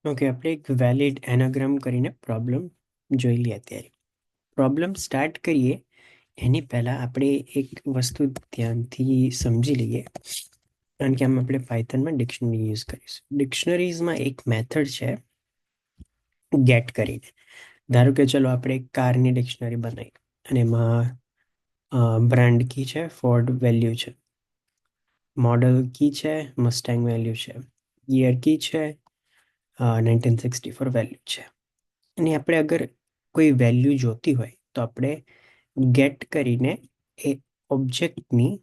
Okay, આપણે એક valid એનાગ્રામ કરીને પ્રોબ્લેમ જોઈ લઈએ. અત્યારે પ્રોબ્લેમ સ્ટાર્ટ કરીએ એની પહેલાં આપણે એક વસ્તુ ધ્યાનથી સમજી લઈએ, કારણ કે આમ આપણે પાયથનમાં ડિક્શનરી યુઝ કરીશું. ડિક્શનરીઝમાં એક મેથડ છે ગેટ કરીને. ધારો કે ચલો આપણે એક કારની ડિક્શનરી બનાવી અને એમાં બ્રાન્ડ કી છે, ફોર્ડ વેલ્યુ છે, મોડલ કી છે, મસ્ટેંગ વેલ્યુ છે, યર કી છે, 1964 વેલ્યુ છે. અને આપણે અગર કોઈ વેલ્યુ જોતી હોય તો આપણે ગેટ કરીને એ ઓબ્જેક્ટની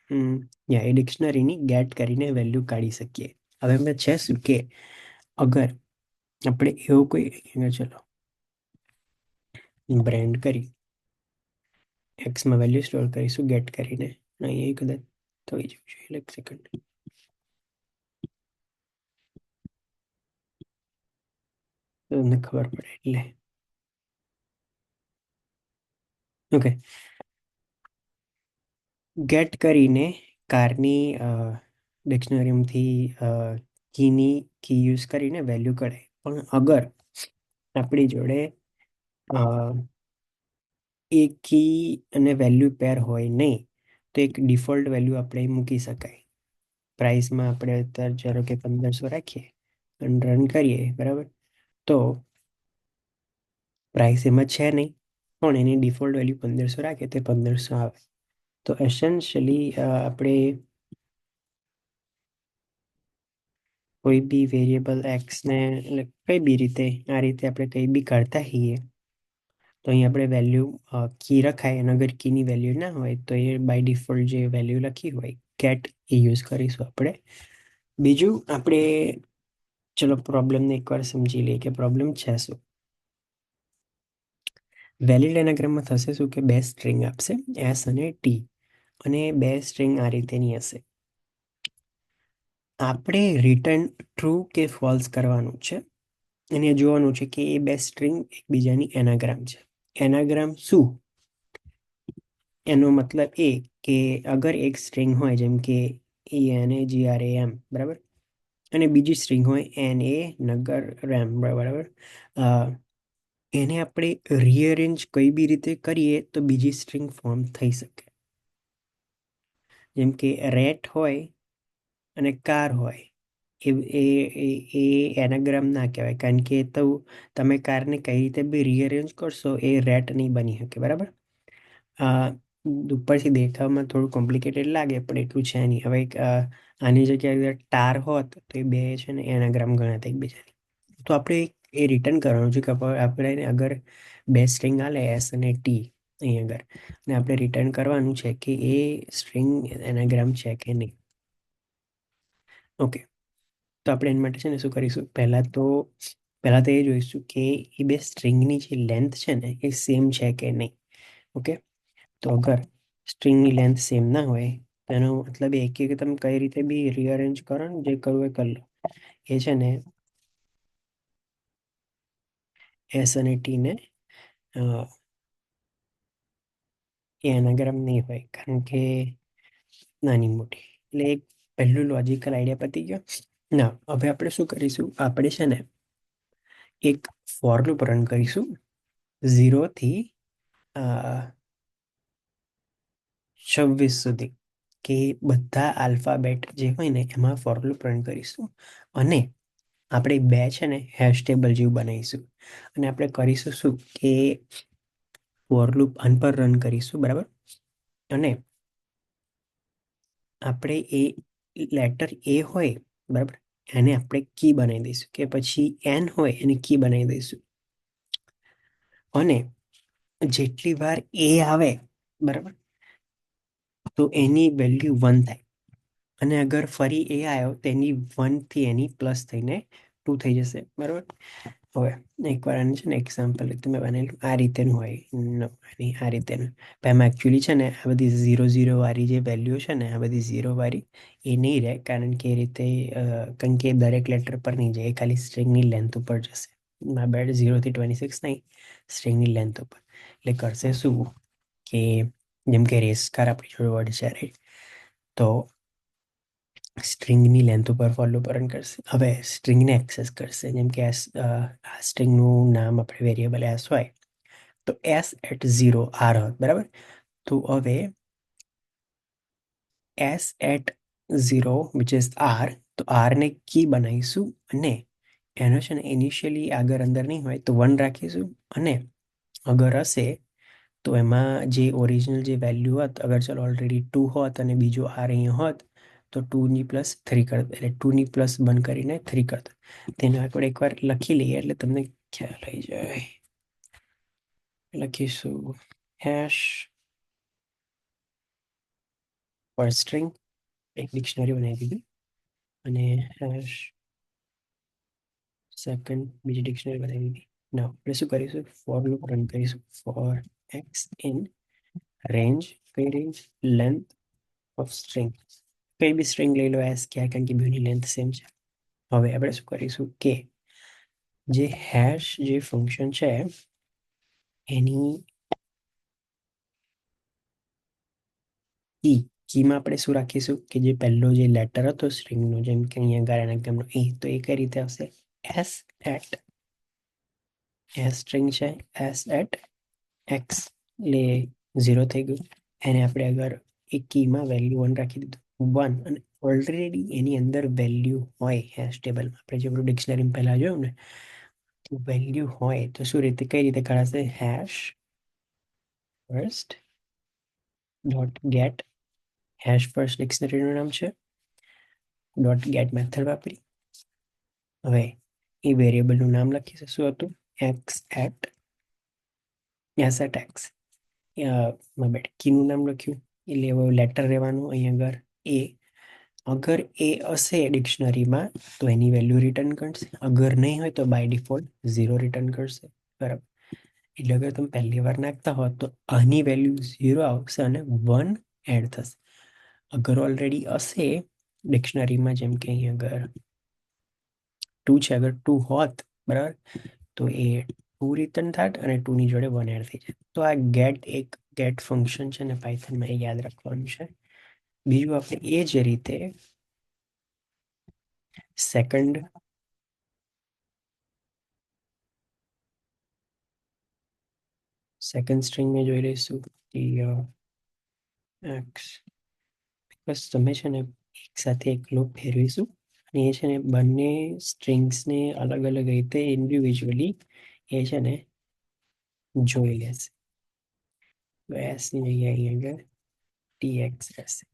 એ ડિક્શનરીની ગેટ કરીને વેલ્યુ કાઢી શકીએ. હવે મેં છે શું કે અગર આપણે એવું કોઈ ચલો બ્રાન્ડ કરી એક્સમાં વેલ્યુ સ્ટોર કરીશું ગેટ કરીને, અહીંયા કદાચ થઈ જવું જોઈએ. એક સેકન્ડ. તમને ખબર પડે એટલે ઓકે. ગેટ કરીને કારની ડિક્શનરીમાંથી કી યુઝ કરીને વેલ્યુ કાઢે. પણ અગર આપણી જોડે એ કી અને વેલ્યુ પેર હોય નહીં તો એક ડિફોલ્ટ વેલ્યુ આપણે મૂકી શકાય. પ્રાઇસમાં આપણે અત્યારે ધારો કે 1500 રાખીએ અને રન કરીએ, બરાબર, તો પ્રાઇસ એમાં છે નહીં, પણ એની ડિફોલ્ટ વેલ્યુ 1500 રાખે તે 1500 આવે. તો એસેન્શિયલી આપણે કોઈ બી વેરિયેબલ એક્સને કઈ બી રીતે આ રીતે આપણે કંઈ બી કાઢતા હોઈએ તો અહીં આપણે વેલ્યુ કી રખાય, અને અગર કીની વેલ્યુ ના હોય તો એ બાય ડિફોલ્ટ જે વેલ્યુ લખી હોય ગેટ એ યુઝ કરીશું આપણે. બીજું આપણે ચલો પ્રોબ્લેમને એકવાર સમજી લઈએ કે પ્રોબ્લેમ છે શું. વેલિડ એનાગ્રામમાં થશે શું કે બે સ્ટ્રિંગ આપશે એસ અને ટી, અને બે સ્ટ્રિંગ આ રીતેની હશે. આપણે રિટર્ન ટ્રુ કે ફોલ્સ કરવાનું છે અને જોવાનું છે કે એ બે સ્ટ્રિંગ એકબીજાની એનાગ્રામ છે. એનાગ્રામ શું? એનો મતલબ એ કે અગર એક સ્ટ્રિંગ હોય જેમ કે ENAGRAM, બરાબર, અને બીજી સ્ટ્રિંગ હોય NA નગર રેમ, બરાબર, એને આપણે રીઅરેન્જ કઈ બી રીતે કરીએ તો બીજી સ્ટ્રિંગ ફોર્મ થઈ શકે. જેમ કે રેટ હોય અને કાર હોય, એ એ એ એનાગ્રામ ના કહેવાય, કારણ કે તો તમે કારને કઈ રીતે બી રીઅરેન્જ કરશો એ રેટ નહીં બની શકે, બરાબર. ઉપરથી દેખાવમાં થોડું કોમ્પ્લિકેટેડ લાગે પણ એટલું છે નહીં. હવે આની જગ્યાએ ટાર હોત તો એ બે છે ને એનાગ્રામ ગણાતા એકબીજાની. તો આપણે એ રિટર્ન કરવાનું છે કે આપણે અગર બે સ્ટ્રિંગ આલે એસ અને ટી અહીં આગળ, અને આપણે રિટર્ન કરવાનું છે કે એ સ્ટ્રિંગ એનાગ્રામ છે કે નહીં. ઓકે, તો આપણે એના માટે છે ને શું કરીશું, પહેલાં તો એ જોઈશું કે એ બે સ્ટ્રિંગની જે લેન્થ છે ને એ સેમ છે કે નહીં. ઓકે, તો અગર સ્ટ્રિંગની લેન્થ સેમ ના હોય તો એનો મતલબ એ કે તમે કઈ રીતે બી રીઅરેન્જ કરો ને, જે કરવું એ કરી લો. એ છે ને એસ અને ટીને એ એનાગ્રામ નહીં હોય, કારણ કે નાની મોટી એટલે એક પહેલું લોજિકલ આઈડિયા પતી ગયો. ના, હવે આપણે શું કરીશું, આપણે છે ને એક ફોર લૂપ રન કરીશું 0 થી 26 સુધી, કે બધા આલ્ફાબેટ જે હોય ને એમાં ફોર લૂપ રન કરીશું. અને આપણે બે છે ને હેશ ટેબલ જેવું બનાવીશું, અને આપણે કરીશું શું કે ફોર લૂપ આન પર રન કરીશું, બરાબર. અને આપણે એ લેટર એ હોય, બરાબર, એને આપણે કી બનાવી દઈશું, કે પછી એન હોય એને કી બનાવી દઈશું. અને જેટલી વાર એ આવે, બરાબર, તો એની વેલ્યુ 1 થાય. અને અગર ફરી એ આવ્યો તો એની 1 થી એની પ્લસ થઈને 2 થઈ જશે, બરાબર. હવે એકવાર આને છે ને એક્ઝામ્પલ તમે બનેલું આ રીતેનું હોય, આ રીતેનું. પણ એમાં એકચ્યુઅલી છે ને આ બધી 0 0 વાળી જે વેલ્યુ છે ને, આ બધી 0 વાળી એ નહીં રહે, કારણ કે એ રીતે કારણ કે દરેક લેટર પર નહીં જાય, એ ખાલી સ્ટ્રિંગની લેન્થ ઉપર જશે. મારા બેડ 0 થી 26 નહીં, સ્ટ્રિંગની લેન્થ ઉપર. એટલે કરશે શું કે જેમ કે રેસ કાર આપણી જોડે વર્ડ છે, રાઈટ, તો સ્ટ્રિંગની લેન્થ ઉપર ફોર લૂપ રન કરશે. હવે સ્ટ્રિંગને એક્સેસ કરશે, જેમ કે આ સ્ટ્રિંગનું નામ આપણે વેરિયેબલ એસ હોય તો એસ એટ 0 આર હોત, બરાબર. તો હવે S at 0 which is R, તો આરને કી બનાવીશું અને એનો છે ને ઇનિશિયલી આગળ અંદર નહીં હોય તો 1 રાખીશું, અને અગર હશે તો એમાં જે ઓરિજિનલ જે વેલ્યુ હોત, અગર ચાલો ઓલરેડી 2 હોત અને બીજો આર અહીંયા હોત તો 2 ની પ્લસ 3 કરી દે, એટલે 2 ની પ્લસ બંધ કરીને 3 કરી દો. તેને આપણે એકવાર લખી લઈએ એટલે તમને ખ્યાલ આવી જાય. લખીશું હેશ પર સ્ટ્રિંગ, એક ડિક્શનરી બનાવી દીધી, અને હેશ સેકન્ડ બીજી ડિક્શનરી બનાવી દીધી. ના આપણે શું કરીશું, ફોર લૂપ રન કરીશું. ફોર એક્સ ઇન રેન્જ, કઈ રેન્જ, લેન્થ ઓફ સ્ટ્રિંગ, કઈ બી સ્ટ્રિંગ લઈ લો એસ ક્યાં, કારણ કે બેની લેન્થ સેમ છે. હવે આપણે શું કરીશું કે જે હેશ જે ફંક્શન છે એની કીમાં આપણે શું રાખીશું કે જે પહેલો જે લેટર હતો સ્ટ્રિંગનો, જેમ કે અહીંયા આગળ એના એક્ઝામનો એ, તો એ કઈ રીતે આવશે, એસ એટ, એસ સ્ટ્રિંગ છે એસ એટ એક્સ, એટલે 0 થઈ ગયું. એને આપણે અગર એક કીમાં વેલ્યુ 1 રાખી દીધું 1, અને ઓલરેડી એની અંદર વેલ્યુ હોય હેશ ટેબલમાં, આપણે જે બધું ડિક્શનરી પહેલા જોયું ને, તો વેલ્યુ હોય તો શું રીતે કઈ રીતે કરાશે, hash first dot get, hash first ડિક્શનરીનું નામ છે, ડોટ ગેટ મેથડ વાપરી. હવે એ વેરિયેબલનું નામ લખીશું, શું હતું, X at, S at X, કીનું નામ લખ્યું, એટલે હવે લેટર રહેવાનું અહીં આગળ એ. અગર એ હશે ડિક્શનરીમાં તો એની વેલ્યુ રિટર્ન કરશે, અગર નહીં હોય તો બાય ડિફોલ્ટ 0 રિટર્ન કરશે, બરાબર. એટલે અગર તમે પહેલી વાર નાખતા હો તો આની વેલ્યુ 0 આવશે અને 1 એડ થશે. અગર ઓલરેડી હશે ડિક્શનરીમાં, જેમ કે અહીં આગળ 2 છે, અગર 2 હોત, બરાબર, તો એ 2 રિટર્ન થાત અને 2ની જોડે 1 એડ થઈ જાય. તો આ ગેટ એક ગેટ ફંક્શન છે ને પાયથનમાં, એ યાદ રાખવાનું છે. બીજું આપણે એ જ રીતે સેકન્ડ સ્ટ્રિંગને જોઈ લઈશું, એક્સ, બસ તમે છે ને એક સાથે એક લૂપ ફેરવીશું, અને એ છે ને બંને સ્ટ્રિંગ્સને અલગ અલગ રીતે ઇન્ડિવિજ્યુઅલી એ છે ને જોઈ લેશે. તો એસની જગ્યાએ અહીં આગળ ટીએક્સ રહેશે.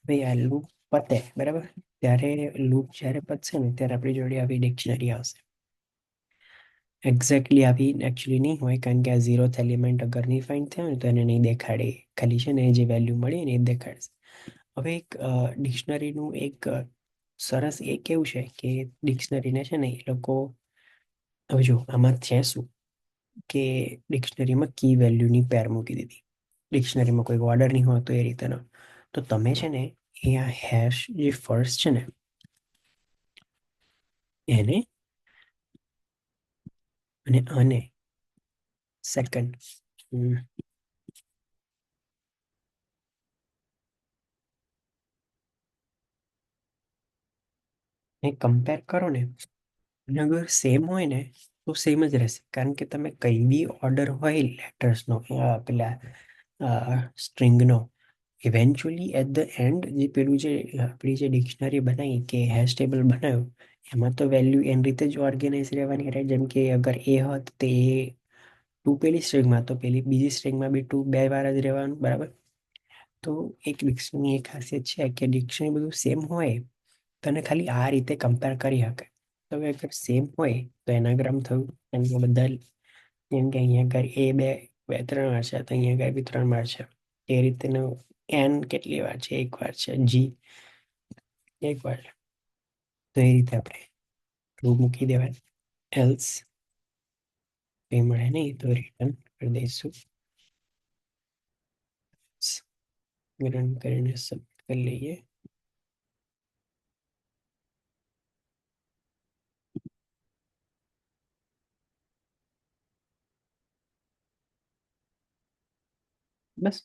ભાઈ આ લૂપ પતે, બરાબર, ત્યારે લૂપ જ્યારે પતશે ને ત્યારે આપણી જોડે આવી ડિક્શનરી આવશે. એક્ઝેક્ટલી આવી એકચ્યુઅલી નહીં હોય, કારણ કે આ 0th એલિમેન્ટ અગર નહીં ફાઇન્ડ થયો ને તો એને નહીં દેખાડે, ખાલી છે ને જે વેલ્યુ મળી ને એ દેખાડશે. હવે એક ડિક્શનરીનું એક સરસ એ કેવું છે કે ડિક્શનરીને છે ને એ લોકો, હવે જો આમાં છે શું કે ડિક્શનરીમાં કી વેલ્યુની પેર મૂકી દીધી, ડિક્શનરીમાં કોઈ ઓર્ડર નહીં હોતો એ રીતેનો. તો તમે છે ને એ આ હેશ જે ફર્સ્ટ છે ને એને અને આને સેકન્ડ એ કમ્પેર કરો ને, અને અગર સેમ હોય ને તો સેમ જ રહેશે, કારણ કે તમે કઈ બી ઓર્ડર હોય લેટર્સનો, પેલા સ્ટ્રિંગનો, ઇવેન્ચ્યુઅલી એટ ધ એન્ડ જે પેલું જે આપણી જે ડિક્શનરી બનાવી કે હેશ ટેબલ બનાવ્યું, એમાં તો વેલ્યુ એની રીતે જ ઓર્ગેનાઇઝ રહેવાની રહે. જેમ કે અગર એ હોત તો એ 2 પેલી સ્ટ્રિંગમાં, તો પેલી બીજી સ્ટ્રિંગમાં બી 2 બે વાર જ રહેવાનું, બરાબર. તો એક ડિક્શનરી એક ખાસિયત છે કે ડિક્શનરી બધું સેમ હોય તને ખાલી આ રીતે કમ્પેર કરી શકે. તો અગર સેમ હોય તો એનાગ્રામ થયું, એમ કે બધા, જેમ કે અહીંયા આગળ એ બે બે 3 વાર છે તો અહીંયા આગળ બી 3 વાર છે. એ રીતેનું એન કેટલી વાર છે, એક વાર છે, જી એક વાર છે. તો એ રીતે આપણે ટ્રુ મૂકી દેવાય, એલ્સ કંઈ મળે નહીં તો રિટર્ન કરી દઈશું. રન કરીને સબમિટ કરી લઈએ. બસ